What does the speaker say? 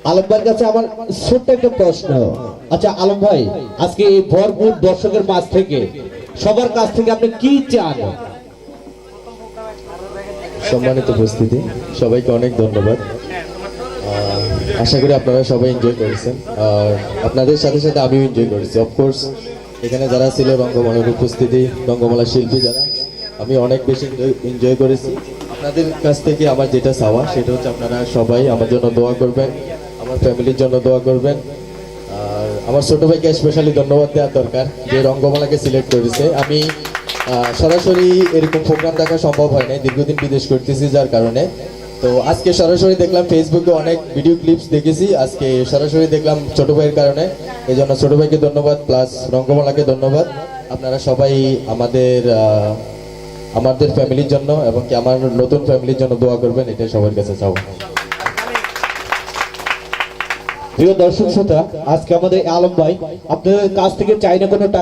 আলম ভাইয়ের কাছে আমার ছোট্ট একটা প্রশ্ন। আচ্ছা আলম ভাই, আজকে এই ভরপুর দর্শকের মাঝ থেকে সবার কাছ থেকে আপনি কি চান? সম্মানিত উপস্থিতি, সবাইকে অনেক ধন্যবাদ। আশা করি আপনারা সবাই এনজয় করেছেন, আর আপনাদের সাথে সাথে আমিও এনজয় করেছি। অফকোর্স এখানে যারা ছিল রঙ্গমলার উপস্থিতি, রঙ্গমলার শিল্পী যারা, আমি অনেক বেশি এনজয় করেছি। আপনাদের কাছ থেকে আমার যেটা চাওয়া সেটা হচ্ছে আপনারা সবাই আমার জন্য দোয়া করবেন, আমার ফ্যামিলির জন্য দোয়া করবেন। আর আমার ছোট ভাইকে স্পেশালি ধন্যবাদ দেওয়ার দরকার, যে রঙ্গমলাকে সিলেক্ট করেছে। আমি সরাসরি এরকম প্রোগ্রাম দেখা সম্ভব হয় না, দীর্ঘদিন বিদেশ করতেছি যার কারণে। তো আজকে সরাসরি দেখলাম, ফেসবুকে অনেক ভিডিও ক্লিপস দেখেছি, আজকে সরাসরি দেখলাম ছোট ভাইয়ের কারণে। এই জন্য ছোট ভাইকে ধন্যবাদ, প্লাস রঙ্গমলাকে ধন্যবাদ। আপনারা সবাই আমাদের ফ্যামিলির জন্য এবং কি আমার নতুন ফ্যামিলির জন্য দোয়া করবেন, এটাই সবার কাছে চাও। প্রিয় দর্শক শ্রোতা, আজকে আমাদের আলম ভাই আপনাদের কাছ থেকে চাই না কোনো টাকা।